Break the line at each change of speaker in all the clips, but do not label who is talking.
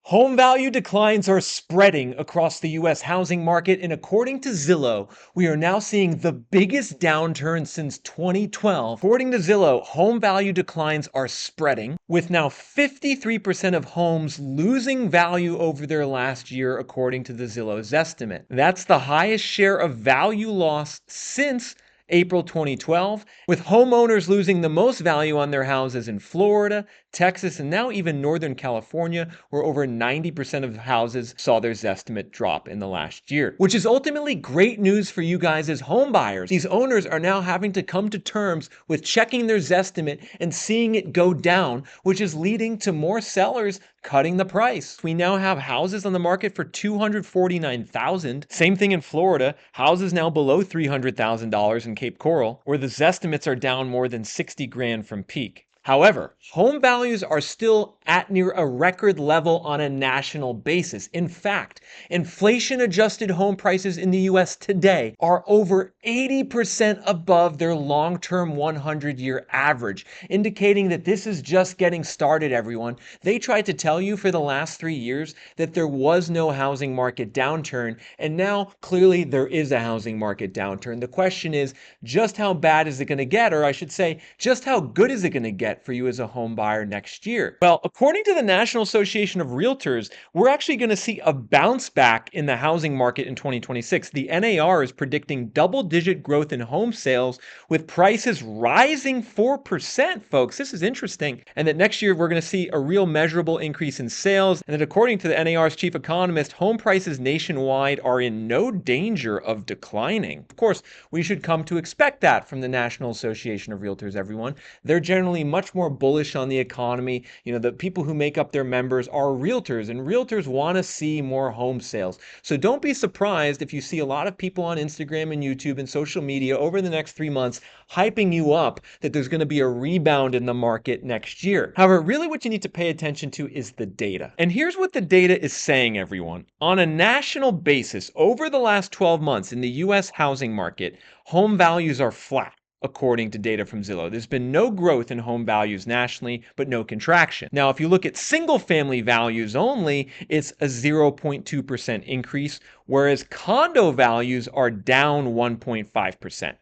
Home value declines are spreading across the US housing market, and according to Zillow, we are now seeing the biggest downturn since 2012. According to Zillow, home value declines are spreading, with now 53% of homes losing value over their last year, according to the Zillow Zestimate. That's the highest share of value loss since April 2012, with homeowners losing the most value on their houses in Florida, Texas, and now even Northern California, where over 90% of houses saw their Zestimate drop in the last year, which is ultimately great news for you guys as home buyers. These owners are now having to come to terms with checking their Zestimate and seeing it go down, which is leading to more sellers cutting the price. We now have houses on the market for $249,000. Same thing in Florida. Houses now below $300,000 in Cape Coral, where the Zestimates are down more than 60 grand from peak. However, home values are still at near a record level on a national basis. In fact, inflation-adjusted home prices in the US today are over 80% above their long-term 100-year average, indicating that this is just getting started, everyone. They tried to tell you for the last 3 years that there was no housing market downturn, and now clearly there is a housing market downturn. The question is, just how bad is it going to get? Or I should say, just how good is it going to get for you as a home buyer next year? Well, according to the National Association of Realtors, we're actually going to see a bounce back in the housing market in 2026. The NAR is predicting double-digit growth in home sales, with prices rising 4%, folks. This is interesting. And that next year we're going to see a real measurable increase in sales. And that according to the NAR's chief economist, home prices nationwide are in no danger of declining. Of course, we should come to expect that from the National Association of Realtors, everyone. They're generally much more bullish on the economy. You know, the people who make up their members are realtors, and realtors want to see more home sales. So don't be surprised if you see a lot of people on Instagram and YouTube and social media over the next 3 months hyping you up that there's going to be a rebound in the market next year. However, really what you need to pay attention to is the data. And here's what the data is saying, everyone. On a national basis, over the last 12 months in the US housing market, home values are flat, according to data from Zillow. There's been no growth in home values nationally, but no contraction. Now, if you look at single-family values only, it's a 0.2% increase, whereas condo values are down 1.5%.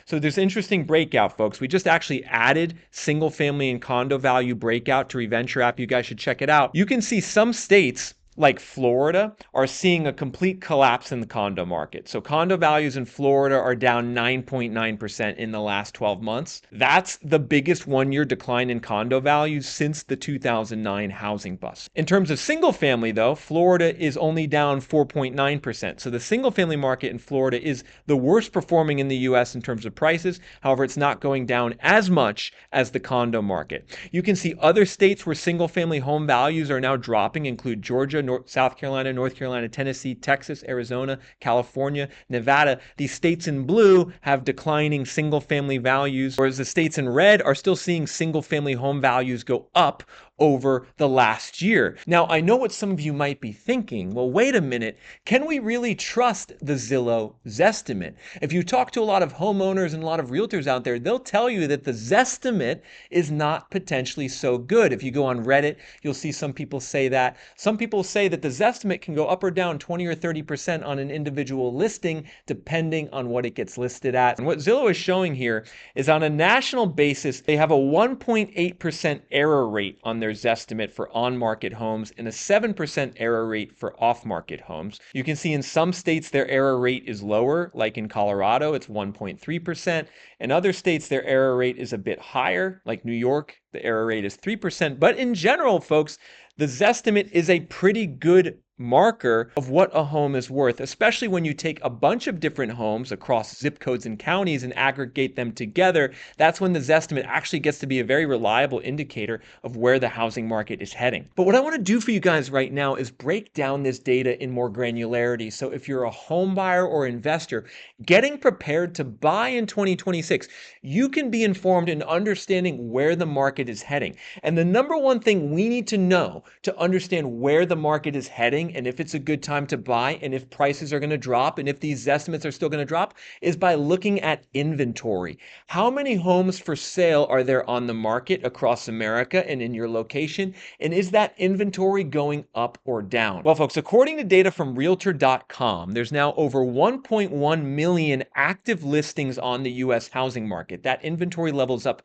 So there's interesting breakout, folks. We just actually added single family and condo value breakout to Reventure App. You guys should check it out. You can see some states like Florida are seeing a complete collapse in the condo market. So condo values in Florida are down 9.9% in the last 12 months. That's the biggest one-year decline in condo values since the 2009 housing bust. In terms of single family though, Florida is only down 4.9%. So the single family market in Florida is the worst performing in the US in terms of prices. However, it's not going down as much as the condo market. You can see other states where single family home values are now dropping include Georgia, South Carolina, North Carolina, Tennessee, Texas, Arizona, California, Nevada. These states in blue have declining single-family values, whereas the states in red are still seeing single-family home values go up over the last year. Now, I know what some of you might be thinking. Well, wait a minute. Can we really trust the Zillow Zestimate? If you talk to a lot of homeowners and a lot of realtors out there, they'll tell you that the Zestimate is not potentially so good. If you go on Reddit, you'll see some people say that. Some people say that the Zestimate can go up or down 20 or 30% on an individual listing, depending on what it gets listed at. And what Zillow is showing here is on a national basis, they have a 1.8% error rate on their Zestimate for on-market homes and a 7% error rate for off-market homes. You can see in some states their error rate is lower, like in Colorado, it's 1.3%. In other states, their error rate is a bit higher, like New York, the error rate is 3%. But in general, folks, the Zestimate is a pretty good marker of what a home is worth, especially when you take a bunch of different homes across zip codes and counties and aggregate them together. That's when the Zestimate actually gets to be a very reliable indicator of where the housing market is heading. But what I want to do for you guys right now is break down this data in more granularity. So if you're a home buyer or investor getting prepared to buy in 2026, you can be informed in understanding where the market is heading. And the number one thing we need to know to understand where the market is heading happening and if it's a good time to buy and if prices are going to drop and if these estimates are still going to drop is by looking at inventory. How many homes for sale are there on the market across America and in your location? And is that inventory going up or down? Well, folks, according to data from Realtor.com, there's now over 1.1 million active listings on the U.S. housing market. That inventory level's up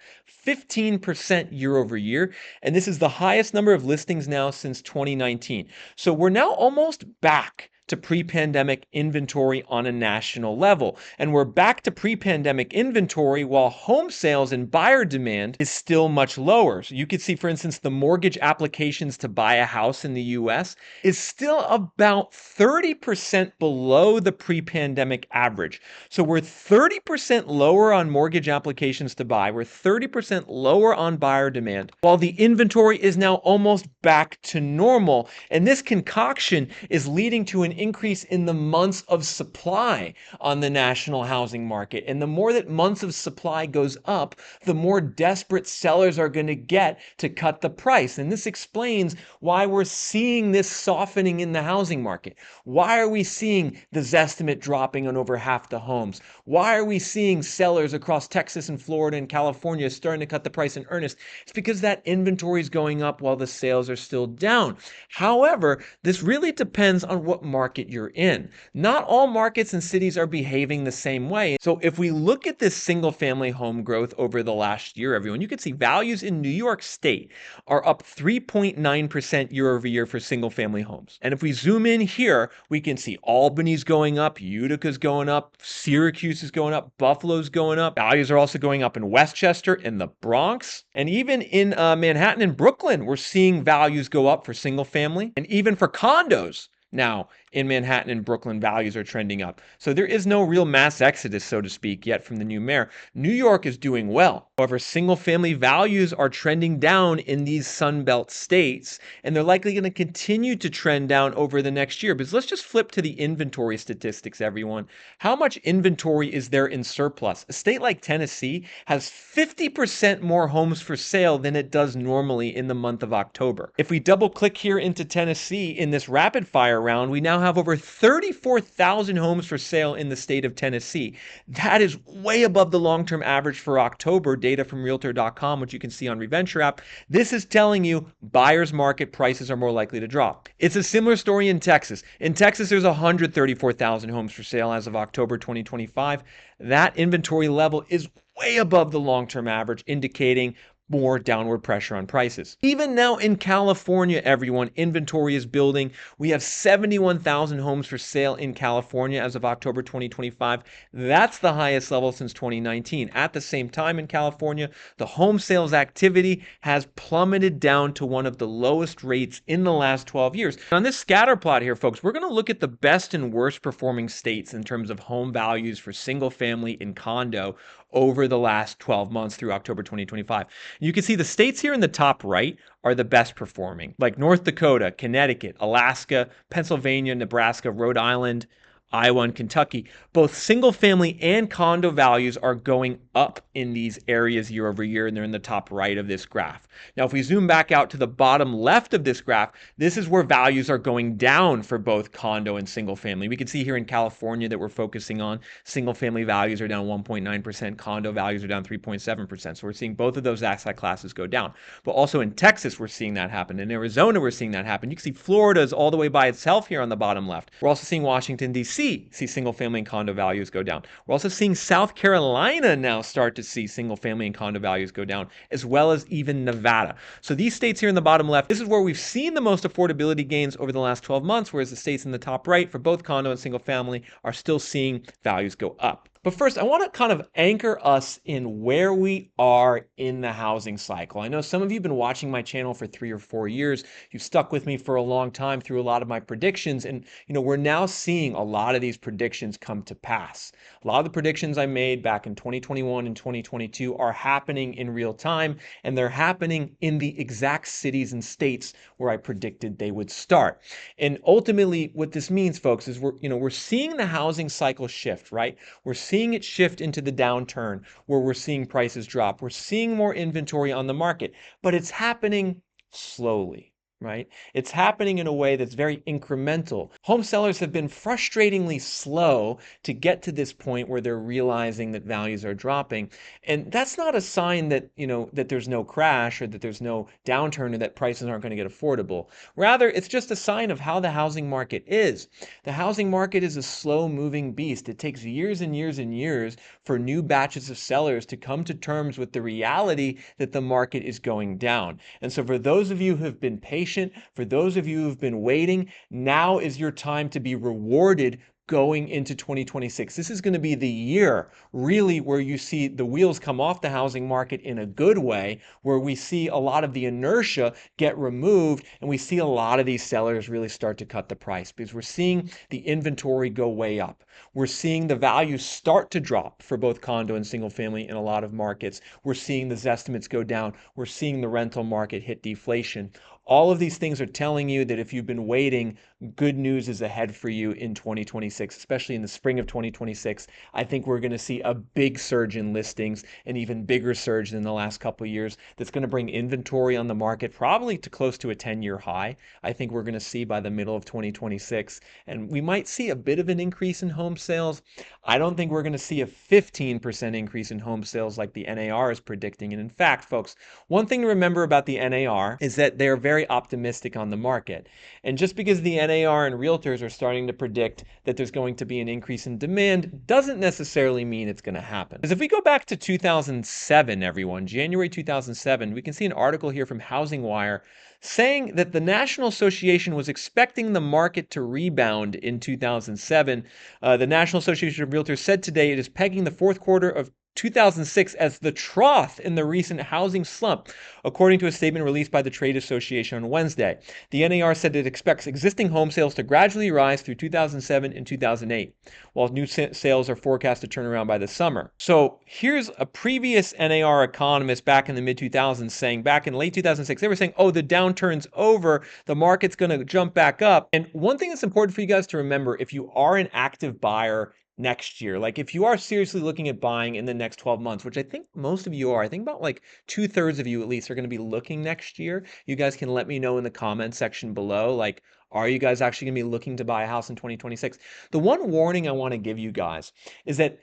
15% year over year, and this is the highest number of listings now since 2019. So we're now almost back to pre-pandemic inventory on a national level. And we're back to pre-pandemic inventory while home sales and buyer demand is still much lower. So you could see, for instance, the mortgage applications to buy a house in the US is still about 30% below the pre-pandemic average. So we're 30% lower on mortgage applications to buy. We're 30% lower on buyer demand, while the inventory is now almost back to normal. And this concoction is leading to an increase in the months of supply on the national housing market. And the more that months of supply goes up, the more desperate sellers are going to get to cut the price. And this explains why we're seeing this softening in the housing market. Why are we seeing the Zestimate dropping on over half the homes? Why are we seeing sellers across Texas and Florida and California starting to cut the price in earnest? It's because that inventory is going up while the sales are still down. However, this really depends on what market you're in. Not all markets and cities are behaving the same way. So if we look at this single family home growth over the last year, everyone, you can see values in New York State are up 3.9% year over year for single family homes. And if we zoom in here, we can see Albany's going up, Utica's going up, Syracuse is going up, Buffalo's going up. Values are also going up in Westchester, in the Bronx, and even in Manhattan and Brooklyn, we're seeing values go up for single family and even for condos. Now, in Manhattan and Brooklyn, values are trending up. So there is no real mass exodus, so to speak, yet from the new mayor. New York is doing well. However, single-family values are trending down in these Sunbelt states, and they're likely going to continue to trend down over the next year. But let's just flip to the inventory statistics, everyone. How much inventory is there in surplus? A state like Tennessee has 50% more homes for sale than it does normally in the month of October. If we double-click here into Tennessee in this rapid-fire round, we now have over 34,000 homes for sale in the state of Tennessee. That is way above the long-term average for October, data from Realtor.com, which you can see on Reventure App. This is telling you buyer's market prices are more likely to drop. It's a similar story in Texas. In Texas, there's 134,000 homes for sale as of October 2025. That inventory level is way above the long-term average, indicating more downward pressure on prices. Even now in California, everyone, inventory is building. We have 71,000 homes for sale in California as of October 2025. That's the highest level since 2019. At the same time in California, the home sales activity has plummeted down to one of the lowest rates in the last 12 years. On this scatter plot here, folks, we're going to look at the best and worst performing states in terms of home values for single family and condo over the last 12 months through October 2025. You can see the states here in the top right are the best performing, like North Dakota, Connecticut, Alaska, Pennsylvania, Nebraska, Rhode Island, Iowa, and Kentucky. Both single family and condo values are going up in these areas year over year, and they're in the top right of this graph. Now, if we zoom back out to the bottom left of this graph, this is where values are going down for both condo and single family. We can see here in California that we're focusing on single family values are down 1.9%, condo values are down 3.7%. So we're seeing both of those asset classes go down. But also in Texas, we're seeing that happen. In Arizona, we're seeing that happen. You can see Florida is all the way by itself here on the bottom left. We're also seeing Washington, D.C. see single family and condo values go down. We're also seeing South Carolina now start to see single family and condo values go down, as well as even Nevada. So these states here in the bottom left, this is where we've seen the most affordability gains over the last 12 months, whereas the states in the top right for both condo and single family are still seeing values go up. But first, I want to kind of anchor us in where we are in the housing cycle. I know some of you have been watching my channel for 3 or 4 years. You've stuck with me for a long time through a lot of my predictions. And, we're now seeing a lot of these predictions come to pass. A lot of the predictions I made back in 2021 and 2022 are happening in real time, and they're happening in the exact cities and states where I predicted they would start. And ultimately, what this means, folks, is we're seeing the housing cycle shift, right? We're seeing it shift into the downturn where we're seeing prices drop. We're seeing more inventory on the market, but it's happening slowly. right? It's happening in a way that's very incremental. Home sellers have been frustratingly slow to get to this point where they're realizing that values are dropping. And that's not a sign that, that there's no crash or that there's no downturn or that prices aren't going to get affordable. Rather, it's just a sign of how the housing market is. The housing market is a slow moving beast. It takes years and years and years for new batches of sellers to come to terms with the reality that the market is going down. And so for those of you who have been patient, for those of you who have been waiting, now is your time to be rewarded going into 2026. This is going to be the year really where you see the wheels come off the housing market in a good way, where we see a lot of the inertia get removed and we see a lot of these sellers really start to cut the price because we're seeing the inventory go way up. We're seeing the values start to drop for both condo and single family in a lot of markets. We're seeing the Zestimates go down. We're seeing the rental market hit deflation. All of these things are telling you that if you've been waiting, good news is ahead for you in 2026, especially in the spring of 2026. I think we're going to see a big surge in listings, an even bigger surge than the last couple of years. That's going to bring inventory on the market probably to close to a 10-year high. I think we're going to see by the middle of 2026, and we might see a bit of an increase in home sales. I don't think we're going to see a 15% increase in home sales like the NAR is predicting. And in fact, folks, one thing to remember about the NAR is that they're very optimistic on the market. And just because the NAR and realtors are starting to predict that there's going to be an increase in demand doesn't necessarily mean it's going to happen. Because if we go back to 2007, everyone, January 2007, we can see an article here from Housing Wire saying that the National Association was expecting the market to rebound in 2007. The National Association of Realtors said today it is pegging the fourth quarter of 2006 as the trough in the recent housing slump, according to a statement released by the trade association on Wednesday. The NAR said it expects existing home sales to gradually rise through 2007 and 2008, while new sales are forecast to turn around by the summer. So here's a previous NAR economist back in the mid-2000s saying, back in late 2006, they were saying, oh, the downturn's over, the market's going to jump back up. And one thing that's important for you guys to remember, if you are an active buyer next year, like if you are seriously looking at buying in the next 12 months, which I think most of you are, I think about like 2/3 of you at least are going to be looking next year. You guys can let me know in the comment section below, like, are you guys actually going to be looking to buy a house in 2026? The one warning I want to give you guys is that,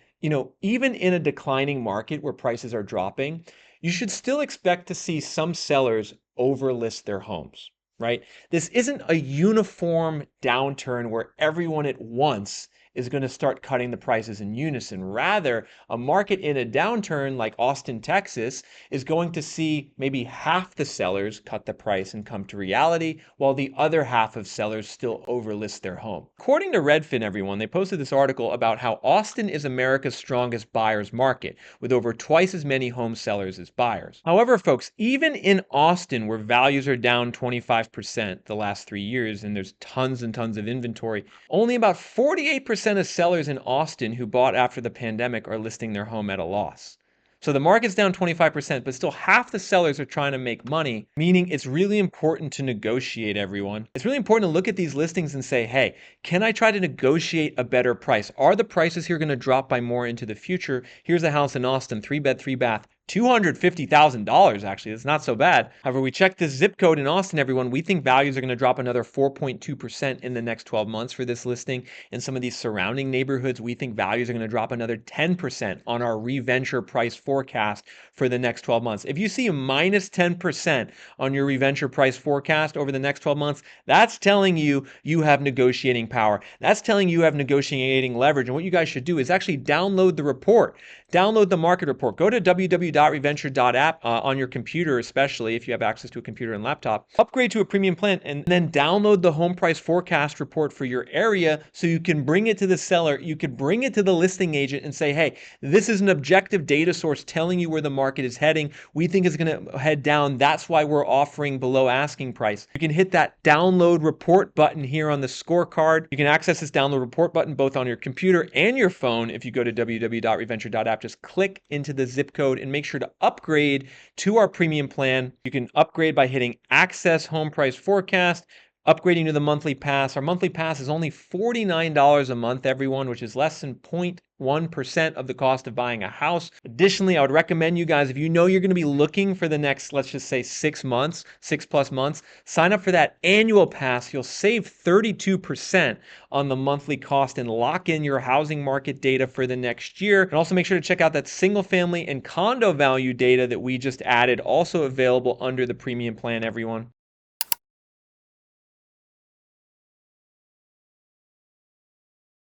even in a declining market where prices are dropping, you should still expect to see some sellers overlist their homes, right? This isn't a uniform downturn where everyone at once is going to start cutting the prices in unison. Rather, a market in a downturn like Austin, Texas, is going to see maybe half the sellers cut the price and come to reality, while the other half of sellers still overlist their home. According to Redfin, everyone, they posted this article about how Austin is America's strongest buyer's market, with over twice as many home sellers as buyers. However, folks, even in Austin, where values are down 25% the last 3 years, and there's tons and tons of inventory, only about 48% of sellers in Austin who bought after the pandemic are listing their home at a loss. So the market's down 25%, but still half the sellers are trying to make money, meaning it's really important to negotiate, everyone. It's really important to look at these listings and say, hey, can I try to negotiate a better price? Are the prices here going to drop by more into the future? Here's a house in Austin, 3-bed, 3-bath. $250,000, actually. It's not so bad. However, we checked this zip code in Austin, everyone. We think values are going to drop another 4.2% in the next 12 months for this listing. In some of these surrounding neighborhoods, we think values are going to drop another 10% on our Reventure price forecast for the next 12 months. If you see a minus 10% on your Reventure price forecast over the next 12 months, that's telling you you have negotiating power. That's telling you have negotiating leverage. And what you guys should do is actually download the report. Download the market report. Go to www.reventure.app on your computer, especially if you have access to a computer and laptop. Upgrade to a premium plan and then download the home price forecast report for your area so you can bring it to the seller. You could bring it to the listing agent and say, hey, this is an objective data source telling you where the market is heading. We think it's going to head down. That's why we're offering below asking price. You can hit that download report button here on the scorecard. You can access this download report button both on your computer and your phone if you go to www.reventure.app. Just click into the zip code and make sure to upgrade to our premium plan. You can upgrade by hitting Access Home Price Forecast, Upgrading to the monthly pass. Our monthly pass is only $49 a month, everyone, which is less than 0.1% of the cost of buying a house. Additionally, I would recommend you guys, if you know you're going to be looking for the next, let's just say 6 months, 6+ months, sign up for that annual pass. You'll save 32% on the monthly cost and lock in your housing market data for the next year. And also make sure to check out that single family and condo value data that we just added, also available under the premium plan, everyone.